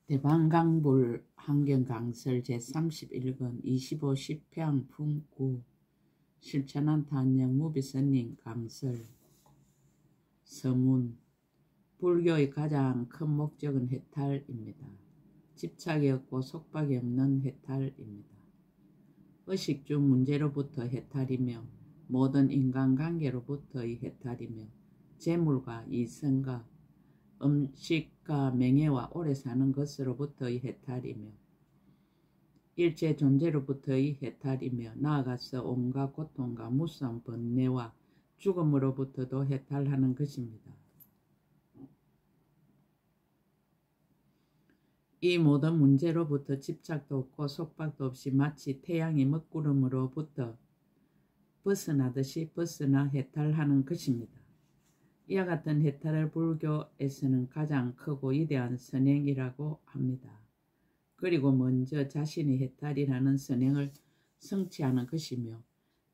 대방강불 환경강설 제31권 25 10평 품구 실천한 탄영 무비선님 강설. 서문. 불교의 가장 큰 목적은 해탈입니다. 집착이 없고 속박이 없는 해탈입니다. 의식 중 문제로부터 해탈이며 모든 인간관계로부터의 해탈이며 재물과 이성과 음식과 명예와 오래 사는 것으로부터의 해탈이며 일체 존재로부터의 해탈이며 나아가서 온갖 고통과 무서운 번뇌와 죽음으로부터도 해탈하는 것입니다. 이 모든 문제로부터 집착도 없고 속박도 없이 마치 태양이 먹구름으로부터 벗어나듯이 벗어나 해탈하는 것입니다. 이와 같은 해탈을 불교에서는 가장 크고 위대한 선행이라고 합니다. 그리고 먼저 자신의 해탈이라는 선행을 성취하는 것이며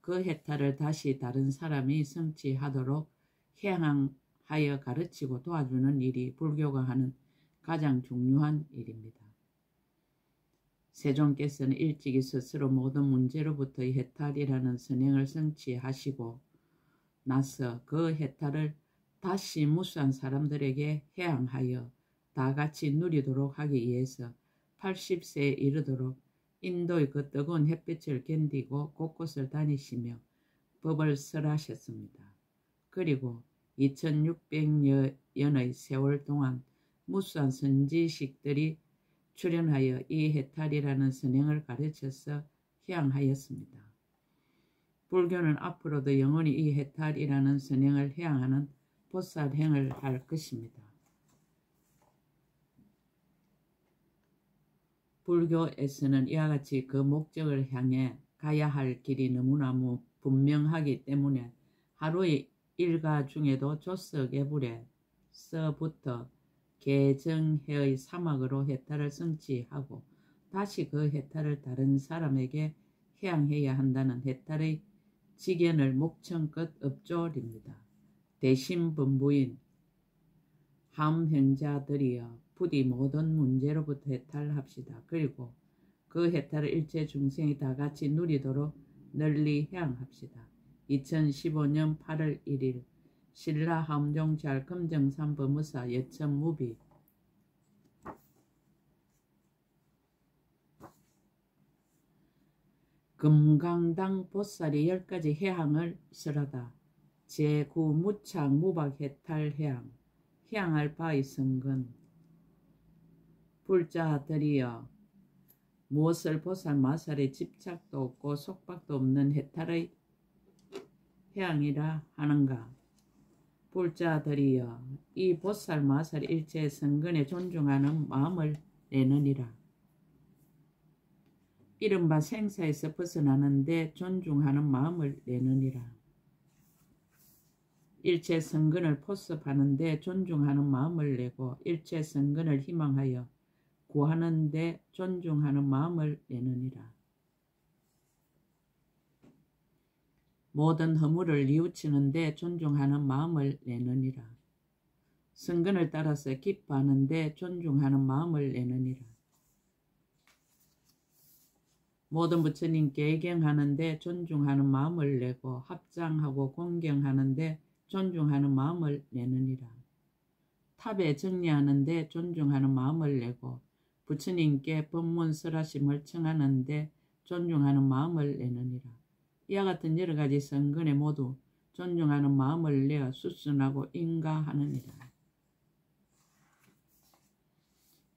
그 해탈을 다시 다른 사람이 성취하도록 향하여 가르치고 도와주는 일이 불교가 하는 가장 중요한 일입니다. 세존께서는 일찍이 스스로 모든 문제로부터의 해탈이라는 선행을 성취하시고 나서 그 해탈을 다시 무수한 사람들에게 해양하여 다같이 누리도록 하기 위해서 80세에 이르도록 인도의 그 뜨거운 햇빛을 견디고 곳곳을 다니시며 법을 설하셨습니다. 그리고 2600년의 세월 동안 무수한 선지식들이 출연하여 이 해탈이라는 선행을 가르쳐서 해양하였습니다. 불교는 앞으로도 영원히 이 해탈이라는 선행을 해양하는 보살행을 할 것입니다. 불교에서는 이와 같이 그 목적을 향해 가야 할 길이 너무나 분명하기 때문에 하루의 일과 중에도 조석애불에서부터 개정해의 사막으로 해탈을 성취하고 다시 그 해탈을 다른 사람에게 해양해야 한다는 해탈의 직연을 목청껏 읊조립니다. 대신범부인 함행자들이여 부디 모든 문제로부터 해탈합시다. 그리고 그 해탈을 일체 중생이 다같이 누리도록 널리 해양합시다. 2015년 8월 1일 신라 함종잘 금정산법무사 여천무비. 금강당 보살이 10가지 해양을 설하다. 제9 무착 무박 해탈 해양. 해양할 바의 성근. 불자들이여 무엇을 보살 마살의 집착도 없고 속박도 없는 해탈의 해양이라 하는가. 불자들이여 이 보살 마살 일체 성근에 존중하는 마음을 내느니라. 이른바 생사에서 벗어나는데 존중하는 마음을 내느니라. 일체 성근을 포섭하는데 존중하는 마음을 내고 일체 성근을 희망하여 구하는데 존중하는 마음을 내느니라. 모든 허물을 뉘우치는데 존중하는 마음을 내느니라. 성근을 따라서 기뻐하는데 존중하는 마음을 내느니라. 모든 부처님께 애경하는데 존중하는 마음을 내고 합장하고 공경하는데 존중하는 마음을 내느니라. 탑에 정리하는데 존중하는 마음을 내고 부처님께 법문설하심을 청하는데 존중하는 마음을 내느니라. 이와 같은 여러 가지 성근에 모두 존중하는 마음을 내어 수순하고 인가하느니라.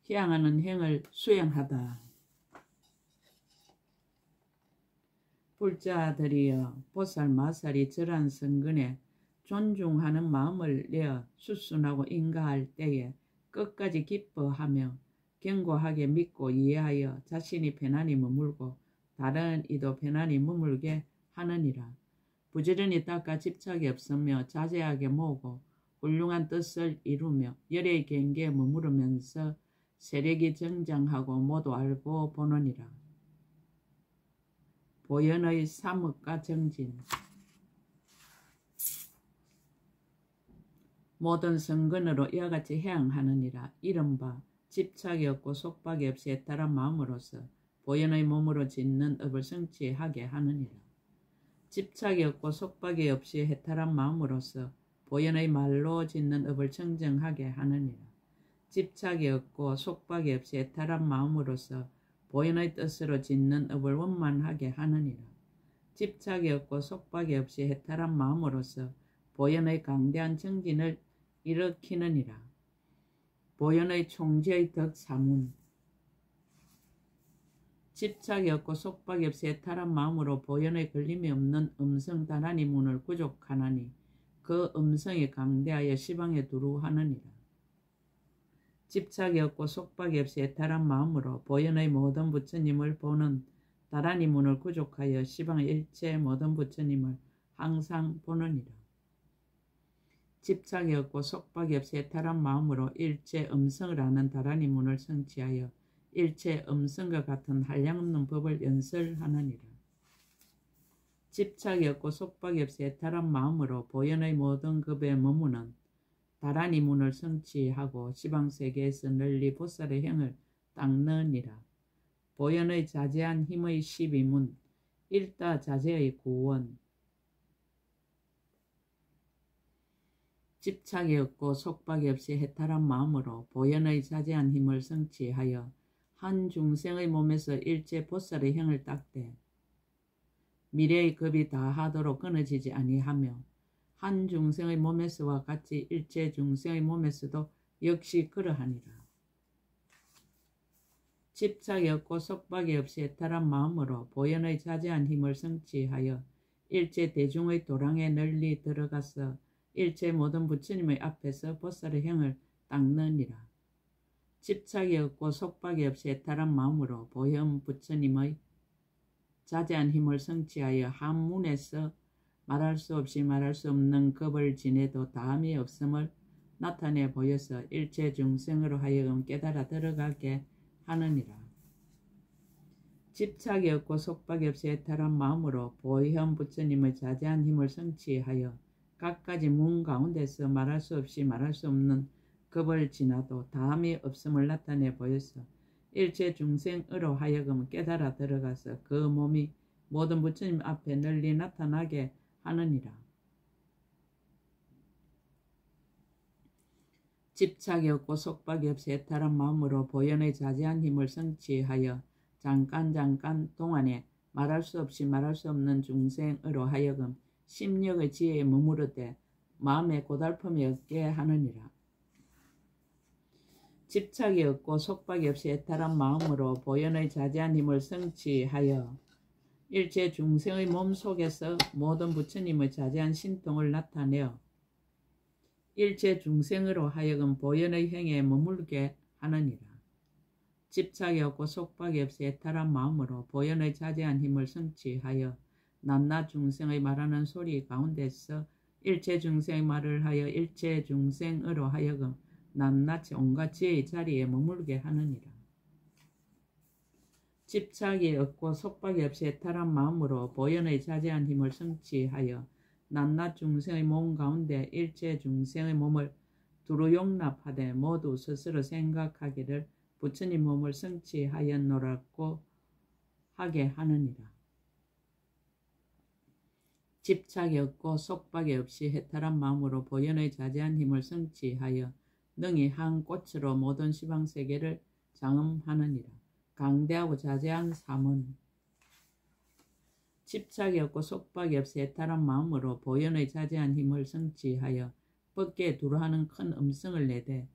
해양하는 행을 수행하다. 불자들이여 보살 마살이 절한 성근에 존중하는 마음을 내어 수순하고 인가할 때에 끝까지 기뻐하며 견고하게 믿고 이해하여 자신이 편안히 머물고 다른 이도 편안히 머물게 하느니라. 부지런히 닦아 집착이 없으며 자제하게 모으고 훌륭한 뜻을 이루며 열의 경계에 머무르면서 세력이 정장하고 모두 알고 보느니라. 보현의 사목과 정진. 모든 성근으로 이와 같이 해양하느니라. 이른바 집착이 없고 속박이 없이 해탈한 마음으로서 보현의 몸으로 짓는 업을 성취하게 하느니라. 집착이 없고 속박이 없이 해탈한 마음으로서 보현의 말로 짓는 업을 청정하게 하느니라. 집착이 없고 속박이 없이 해탈한 마음으로서 보현의 뜻으로 짓는 업을 원만하게 하느니라. 집착이 없고 속박이 없이 해탈한 마음으로서 보현의 강대한 정진을 일으키느니라. 보현의 총지의 덕사문. 집착이 없고 속박이 없이 해탈한 마음으로 보현의 걸림이 없는 음성 다라니 문을 구족하나니 그 음성이 강대하여 시방에 두루하느니라. 집착이 없고 속박이 없이 해탈한 마음으로 보현의 모든 부처님을 보는 다라니 문을 구족하여 시방의 일체 모든 부처님을 항상 보느니라. 집착이 없고 속박이 없이 해탈한 마음으로 일체 음성을 아는 다라니 문을 성취하여 일체 음성과 같은 한량없는 법을 연설하느니라. 집착이 없고 속박이 없이 해탈한 마음으로 보현의 모든 급에 머무는 다라니 문을 성취하고 시방세계에서 널리 보살의 행을 닦느니라. 보현의 자제한 힘의 12문, 일다 자제의 구원. 집착이 없고 속박이 없이 해탈한 마음으로 보현의 자제한 힘을 성취하여 한 중생의 몸에서 일체 보살의 행을 닦되 미래의 급이 다하도록 끊어지지 아니하며 한 중생의 몸에서와 같이 일체 중생의 몸에서도 역시 그러하니라. 집착이 없고 속박이 없이 해탈한 마음으로 보현의 자제한 힘을 성취하여 일체 대중의 도랑에 널리 들어가서 일체 모든 부처님의 앞에서 보살의 행을 닦느니라. 집착이 없고 속박이 없이 해탈한 마음으로 보현 부처님의 자제한 힘을 성취하여 한문에서 말할 수 없이 말할 수 없는 겁을 지내도 다함이 없음을 나타내 보여서 일체 중생으로 하여금 깨달아 들어가게 하느니라. 집착이 없고 속박이 없이 해탈한 마음으로 보현 부처님의 자제한 힘을 성취하여 각가지 문 가운데서 말할 수 없이 말할 수 없는 겁을 지나도 다함이 없음을 나타내 보여서 일체 중생으로 하여금 깨달아 들어가서 그 몸이 모든 부처님 앞에 널리 나타나게 하느니라. 집착이 없고 속박이 없이 해탈한 마음으로 보현의 자제한 힘을 성취하여 잠깐 동안에 말할 수 없이 말할 수 없는 중생으로 하여금 심력의 지혜에 머무르되 마음의 고달픔이 없게 하느니라. 집착이 없고 속박이 없이 해탈한 마음으로 보현의 자제한 힘을 성취하여 일체 중생의 몸 속에서 모든 부처님의 자제한 신통을 나타내어 일체 중생으로 하여금 보현의 행에 머물게 하느니라. 집착이 없고 속박이 없이 해탈한 마음으로 보현의 자제한 힘을 성취하여 낱낱 중생의 말하는 소리 가운데서 일체 중생의 말을 하여 일체 중생으로 하여금 낱낱이 온갖 지혜의 자리에 머물게 하느니라. 집착이 없고 속박이 없이 해탈한 마음으로 보현의 자제한 힘을 성취하여 낱낱 중생의 몸 가운데 일체 중생의 몸을 두루 용납하되 모두 스스로 생각하기를 부처님 몸을 성취하였노라고 하게 하느니라. 집착이 없고 속박이 없이 해탈한 마음으로 보현의 자제한 힘을 성취하여 능히 한 꽃으로 모든 시방세계를 장엄하느니라. 강대하고 자제한 사문. 집착이 없고 속박이 없이 해탈한 마음으로 보현의 자제한 힘을 성취하여 법계에 두루하는 큰 음성을 내되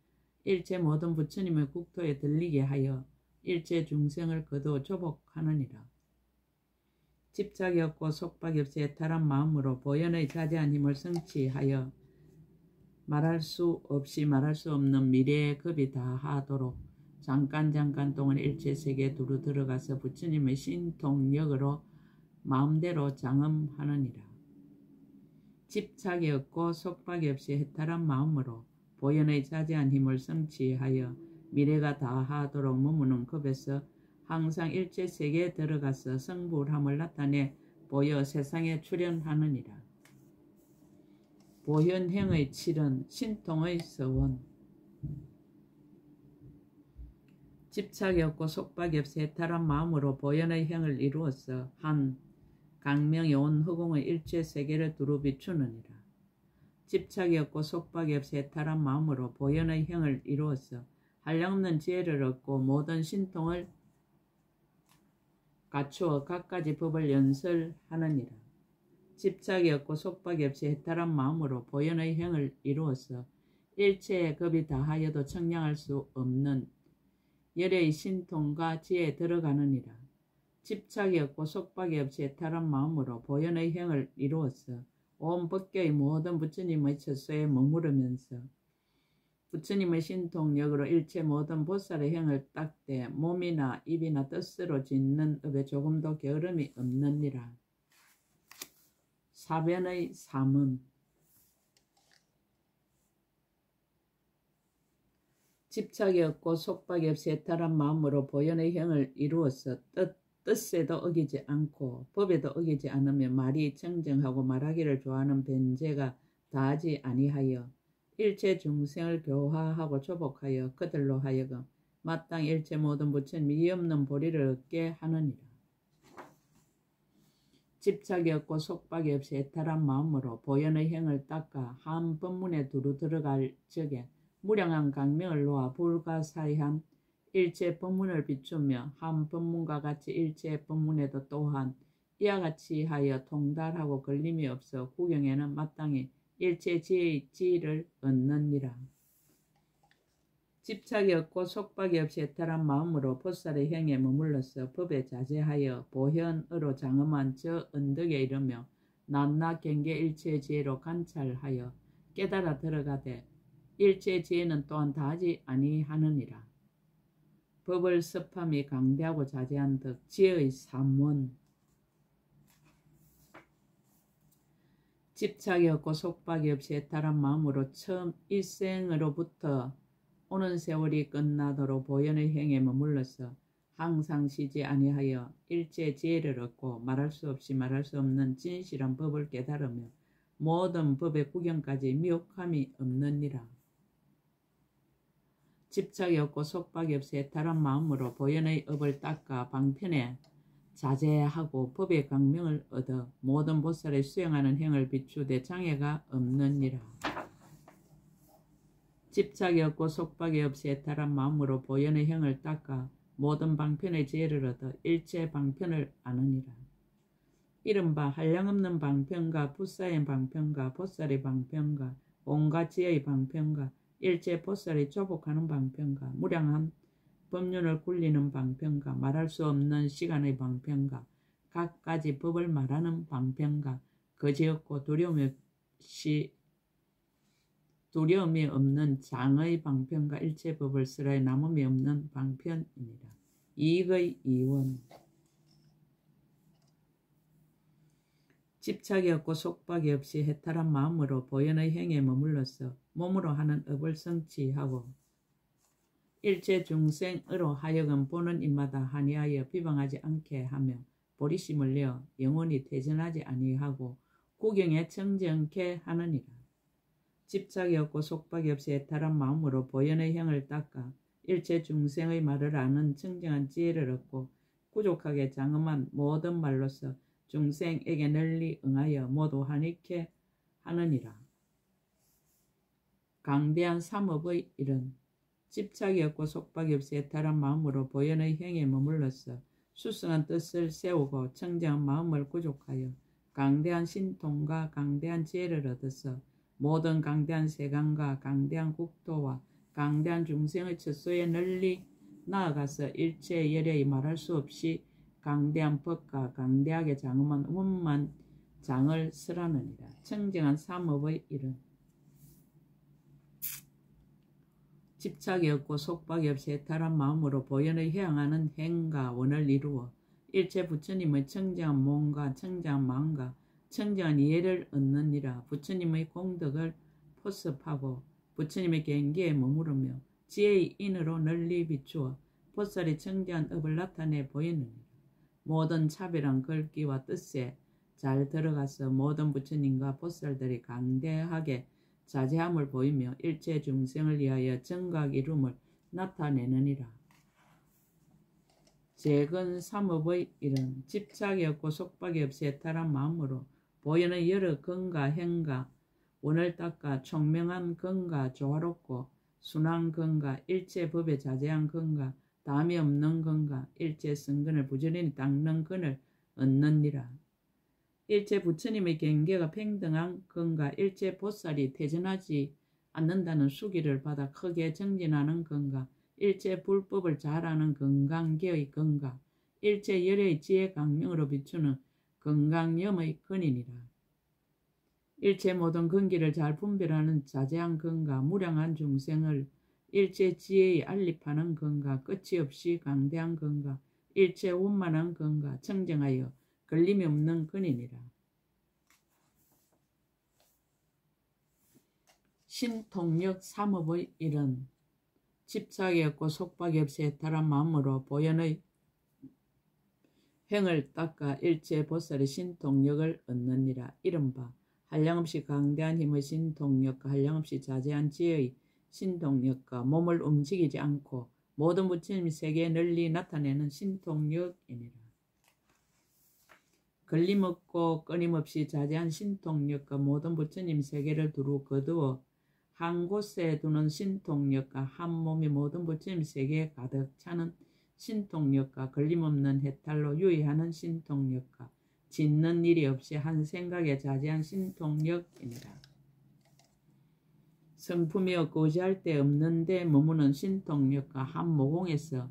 일체 모든 부처님의 국토에 들리게 하여 일체 중생을 거두어 조복하느니라. 집착이 없고 속박이 없이 해탈한 마음으로 보현의 자제한 힘을 성취하여 말할 수 없이 말할 수 없는 미래의 급이 다하도록 잠깐 동안 일체 세계에 두루 들어가서 부처님의 신통력으로 마음대로 장엄하느니라. 집착이 없고 속박이 없이 해탈한 마음으로 보현의 자제한 힘을 성취하여 미래가 다하도록 머무는 급에서 항상 일체 세계에 들어가서 성불함을 나타내 보여 세상에 출현하느니라. 보현행의 칠은 신통의 서원. 집착이 없고 속박이 없이 해탈한 마음으로 보현의 행을 이루어서 한 강명이 온 허공의 일체 세계를 두루 비추느니라. 집착이 없고 속박이 없이 해탈한 마음으로 보현의 행을 이루어서 한량없는 지혜를 얻고 모든 신통을 갖추어 갖가지 법을 연설하느니라. 집착이 없고 속박이 없이 해탈한 마음으로 보현의 행을 이루어서 일체의 겁이 다하여도 청량할 수 없는 열의 신통과 지혜에 들어가느니라. 집착이 없고 속박이 없이 해탈한 마음으로 보현의 행을 이루어서 온 법계의 모든 부처님의 처소에 머무르면서 부처님의 신통력으로 일체 모든 보살의 행을 닦되 몸이나 입이나 뜻으로 짓는 업에 조금도 게으름이 없느니라. 사변의 삼음. 집착이 없고 속박이 없이 해탈한 마음으로 보현의 행을 이루어서 뜻에도 어기지 않고 법에도 어기지 않으며 말이 청정하고 말하기를 좋아하는 변제가 다하지 아니하여 일체 중생을 교화하고 조복하여 그들로 하여금 마땅히 일체 모든 부처님 이 없는 보리를 얻게 하느니라. 집착이 없고 속박이 없이 해탈한 마음으로 보현의 행을 닦아 한 법문에 두루 들어갈 적에 무량한 강명을 놓아 불가사의한 일체 법문을 비추며 한 법문과 같이 일체 법문에도 또한 이와 같이 하여 통달하고 걸림이 없어 구경에는 마땅히 일체 지혜의 지위를 얻느니라. 집착이 없고 속박이 없이 해탈한 마음으로 보살의 행에 머물러서 법에 자제하여 보현으로 장엄한 저 언덕에 이르며 낱낱 경계 일체 지혜로 관찰하여 깨달아 들어가되 일체 지혜는 또한 다하지 아니하느니라. 법을 섭함이 강대하고 자제한 덕 지혜의 삼원. 집착이 없고 속박이 없이 해탈한 마음으로 처음 일생으로부터 오는 세월이 끝나도록 보현의 행에 머물러서 항상 쉬지 아니하여 일체 지혜를 얻고 말할 수 없이 말할 수 없는 진실한 법을 깨달으며 모든 법의 구경까지 미혹함이 없느니라. 집착이 없고 속박이 없이 해탈한 마음으로 보현의 업을 닦아 방편에 자제하고 법의 강명을 얻어 모든 보살의 수행하는 행을 비추되 장애가 없느니라. 집착이 없고 속박이 없이 해탈한 마음으로 보현의 행을 닦아 모든 방편의 지혜를 얻어 일체 방편을 아느니라. 이른바 한량없는 방편과 불사의 방편과 보살의 방편과 온갖 지혜의 방편과 일체 보살이 조복하는 방편과 무량한 법륜을 굴리는 방편과 말할 수 없는 시간의 방편과 각가지 법을 말하는 방편과 거지없고 두려움이 없는 장의 방편과 일체 법을 쓰라에 남음이 없는 방편이니라. 이익의 이원. 집착이 없고 속박이 없이 해탈한 마음으로 보현의 행에 머물러서 몸으로 하는 업을 성취하고 일체 중생으로 하여금 보는 입마다 한이하여 비방하지 않게 하며 보리심을 내어 영원히 퇴전하지 아니하고 구경에 청정케 하느니라. 집착이 없고 속박이 없이 해탈한 마음으로 보현의 행을 닦아 일체 중생의 말을 아는 청정한 지혜를 얻고 구족하게 장엄한 모든 말로서 중생에게 널리 응하여 모두 한익케 하느니라. 강대한 삼업의 일은 집착이 없고 속박이 없이 해탈한 마음으로 보현의 행에 머물러서 수승한 뜻을 세우고 청정한 마음을 구족하여 강대한 신통과 강대한 지혜를 얻어서 모든 강대한 세간과 강대한 국토와 강대한 중생의 처소에 널리 나아가서 일체 열의 말할 수 없이 강대한 법과 강대하게 장엄한 원만 장을 설하느니라. 청정한 삼업의 일은 집착이 없고 속박이 없이 해탈한 마음으로 보현의 향하는 행과 원을 이루어 일체 부처님의 청정한 몸과 청정한 마음과 청정한 이해를 얻느니라. 부처님의 공덕을 포습하고 부처님의 경계에 머무르며 지혜의 인으로 널리 비추어 보살이 청정한 업을 나타내 보이느니라. 모든 차별한 글귀와 뜻에 잘 들어가서 모든 부처님과 보살들이 강대하게 자제함을 보이며 일체 중생을 위하여 정각 이룸을 나타내느니라. 재근 삼업의 일은 집착이 없고 속박이 없이 해탈한 마음으로 보현의 여러 근과 행과 원을 닦아 총명한 근과 조화롭고 순한 근과 일체 법에 자제한 근과 담이 없는 근과 일체 성근을 부지런히 닦는 근을 얻느니라. 일체 부처님의 경계가 평등한 근과 일체 보살이 퇴전하지 않는다는 수기를 받아 크게 정진하는 근과 일체 불법을 잘하는 건강계의 근과 일체 열의 지혜 강명으로 비추는 건강염의 근이니라. 일체 모든 근기를 잘 분별하는 자제한 근과 무량한 중생을 일체 지혜에 알립하는 근과 끝이 없이 강대한 근과 일체 원만한 근과 청정하여 걸림이 없는 근이니라. 신통력 삼업의 일은 집착이 없고 속박이 없이 해탈한 마음으로 보현의 행을 닦아 일체 보살의 신통력을 얻느니라. 이른바 한량없이 강대한 힘의 신통력과 한량없이 자제한 지혜의 신통력과 몸을 움직이지 않고 모든 부처님 세계에 널리 나타내는 신통력이니라. 걸림없고 끊임없이 자제한 신통력과 모든 부처님 세계를 두루 거두어 한 곳에 두는 신통력과 한 몸이 모든 부처님 세계에 가득 차는 신통력과 걸림없는 해탈로 유의하는 신통력과 짓는 일이 없이 한 생각에 자제한 신통력이니라. 성품이 없고 의지할 데 없는 데 머무는 신통력과 한 모공에서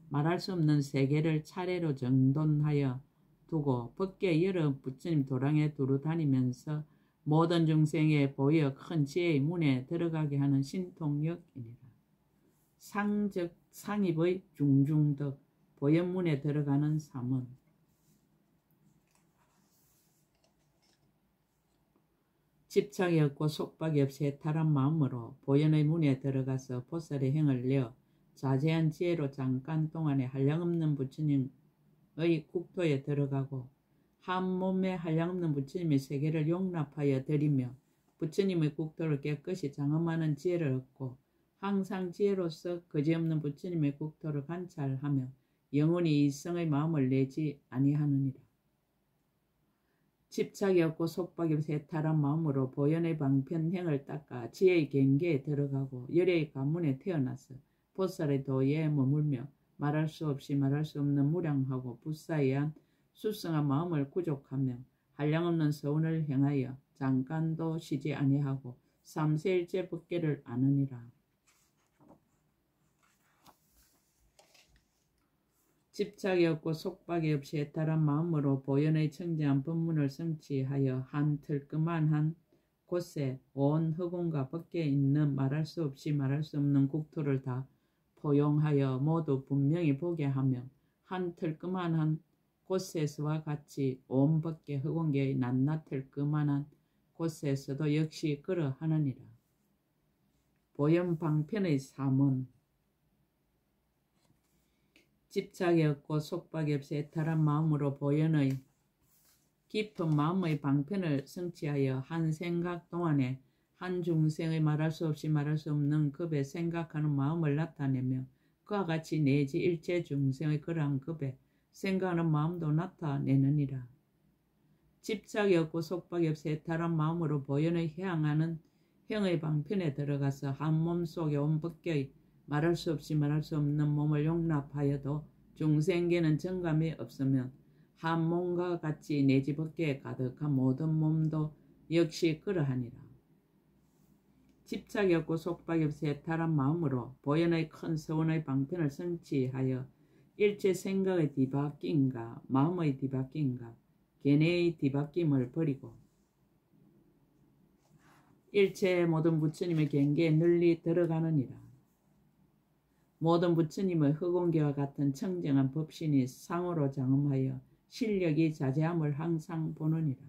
말할 수 없는 세계를 차례로 정돈하여 두고 밖에 여러 부처님 도량에 두루 다니면서 모든 중생에 보여 큰 지혜의 문에 들어가게 하는 신통력이니라. 상적 상입의 중중덕 보현문에 들어가는 삼은 집착이 없고 속박이 없이 해탈한 마음으로 보현의 문에 들어가서 보살의 행을 내어 자제한 지혜로 잠깐 동안에 한량없는 부처님의 국토에 들어가고 한 몸에 한량없는 부처님의 세계를 용납하여 드리며 부처님의 국토를 깨끗이 장엄하는 지혜를 얻고 항상 지혜로서 거지없는 부처님의 국토를 관찰하며 영원히 이성의 마음을 내지 아니하느니라. 집착이 없고 속박이 없이 해탈한 마음으로 보현의 방편행을 닦아 지혜의 경계에 들어가고 열애의 가문에 태어나서 보살의 도에 머물며 말할 수 없이 말할 수 없는 무량하고 불사의한 수성한 마음을 구족하며 한량없는 서운을 행하여 잠깐도 쉬지 아니하고 삼세일체 법계를 아느니라. 집착이 없고 속박이 없이 해탈한 마음으로 보현의 청정한 법문을 성취하여 한 틀끄만한 곳에 온 허공과 밖에 있는 말할 수 없이 말할 수 없는 국토를 다 포용하여 모두 분명히 보게 하며 한 틀끄만한 곳에서와 같이 온 밖에 허공계의 낱낱을 그만한 곳에서도 역시 그러하느니라. 보현 방편의 삼은 집착이 없고 속박이 없이 해탈한 마음으로 보현의 깊은 마음의 방편을 성취하여 한 생각 동안에 한 중생의 말할 수 없이 말할 수 없는 급에 생각하는 마음을 나타내며 그와 같이 내지 일체 중생의 그러한 급에 생각하는 마음도 나타내느니라. 집착이 없고 속박이 없이 해탈한 마음으로 보현의 향하는 형의 방편에 들어가서 한 몸 속에 온 밖의 말할 수 없이 말할 수 없는 몸을 용납하여도 중생계는 정감이 없으면 한 몸과 같이 내지 밖에 가득한 모든 몸도 역시 그러하니라. 집착이 없고 속박이 없이 해탈한 마음으로 보현의 큰 서원의 방편을 성취하여 일체 생각의 뒤바뀜과 마음의 뒤바뀜과 견해의 뒤바뀜을 버리고 일체 모든 부처님의 경계에 널리 들어가느니라. 모든 부처님의 허공계와 같은 청정한 법신이 상으로 장엄하여 실력이 자제함을 항상 보느니라.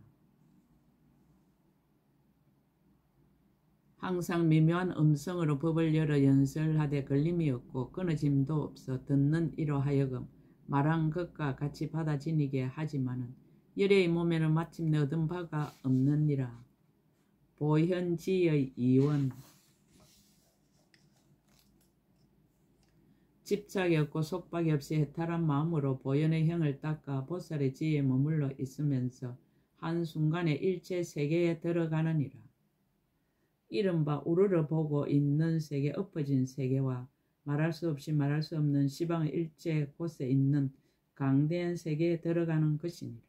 항상 미묘한 음성으로 법을 열어 연설하되 걸림이 없고 끊어짐도 없어 듣는 이로 하여금 말한 것과 같이 받아지니게 하지만은 열애의 몸에는 마침내 얻은 바가 없느니라. 보현지의 이원 집착이 없고 속박이 없이 해탈한 마음으로 보현의 형을 닦아 보살의 지혜에 머물러 있으면서 한순간에 일체 세계에 들어가느니라. 이른바 우르르 보고 있는 세계, 엎어진 세계와 말할 수 없이 말할 수 없는 시방의 일체 곳에 있는 강대한 세계에 들어가는 것이니라.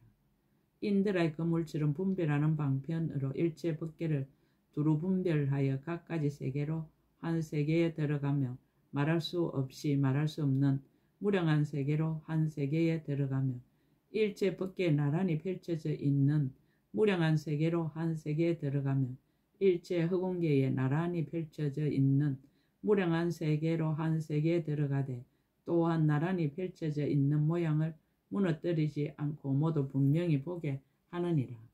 인드라의 그 물질은 분별하는 방편으로 일체 법계를 두루 분별하여 각가지 세계로 한 세계에 들어가며 말할 수 없이 말할 수 없는 무량한 세계로 한 세계에 들어가며 일체 법계에 나란히 펼쳐져 있는 무량한 세계로 한 세계에 들어가며 일체 허공계에 나란히 펼쳐져 있는 무량한 세계로 한 세계에 들어가되 또한 나란히 펼쳐져 있는 모양을 무너뜨리지 않고 모두 분명히 보게 하느니라.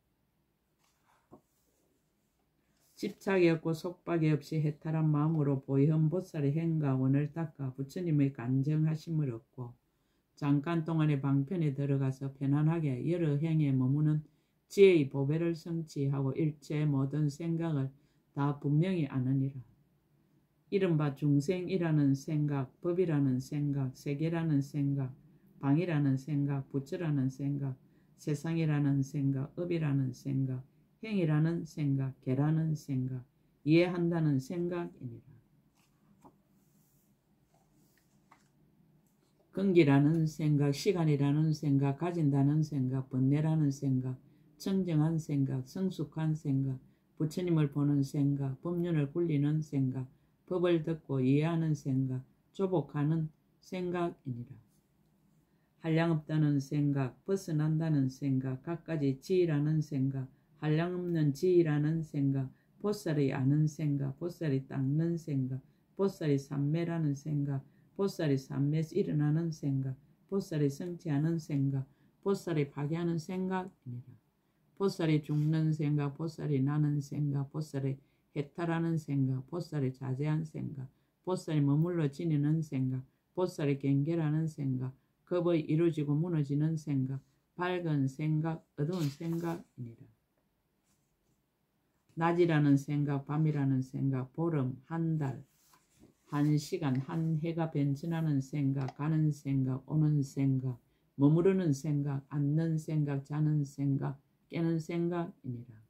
집착이 없고 속박이 없이 해탈한 마음으로 보현보살의 행과 원을 닦아 부처님의 간정하심을 얻고 잠깐 동안의 방편에 들어가서 편안하게 여러 행에 머무는 지혜의 보배를 성취하고 일체의 모든 생각을 다 분명히 아느니라. 이른바 중생이라는 생각, 법이라는 생각, 세계라는 생각, 방이라는 생각, 부처라는 생각, 세상이라는 생각, 업이라는 생각, 행이라는 생각, 계라는 생각, 이해한다는 생각이니라. 근기라는 생각, 시간이라는 생각, 가진다는 생각, 번뇌라는 생각, 청정한 생각, 성숙한 생각, 부처님을 보는 생각, 법륜을 굴리는 생각, 법을 듣고 이해하는 생각, 조복하는 생각이니라. 한량없다는 생각, 벗어난다는 생각, 갖가지 지혜라는 생각, 한량없는 지혜라는 생각, 보살이 아는 생각, 보살이 닦는 생각, 보살이 삼매라는 생각, 보살이 삼매에서 일어나는 생각, 보살이 성취하는 생각, 보살이 파괴하는 생각이니라. 보살이 죽는 생각, 보살이 나는 생각, 보살이 해탈하는 생각, 보살이 자제한 생각, 보살이 머물러 지니는 생각, 보살이 경계라는 생각, 겁의 이루어지고 무너지는 생각, 밝은 생각, 어두운 생각이니라. 낮이라는 생각, 밤이라는 생각, 보름, 한 달, 한 시간, 한 해가 변천하는 생각, 가는 생각, 오는 생각, 머무르는 생각, 앉는 생각, 자는 생각, 깨는 생각이니라.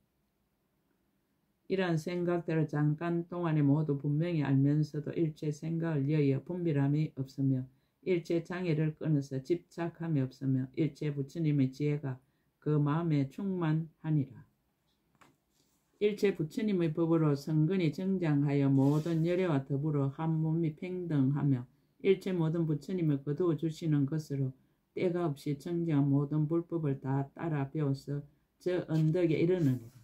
이러한 생각들을 잠깐 동안에 모두 분명히 알면서도 일체 생각을 위하여 분별함이 없으며 일체 장애를 끊어서 집착함이 없으며 일체 부처님의 지혜가 그 마음에 충만하니라. 일체 부처님의 법으로 성근이 정장하여 모든 열애와 더불어 한 몸이 평등하며 일체 모든 부처님을 거두어 주시는 것으로 때가 없이 정정한 모든 불법을 다 따라 배워서 저 언덕에 이르느니라.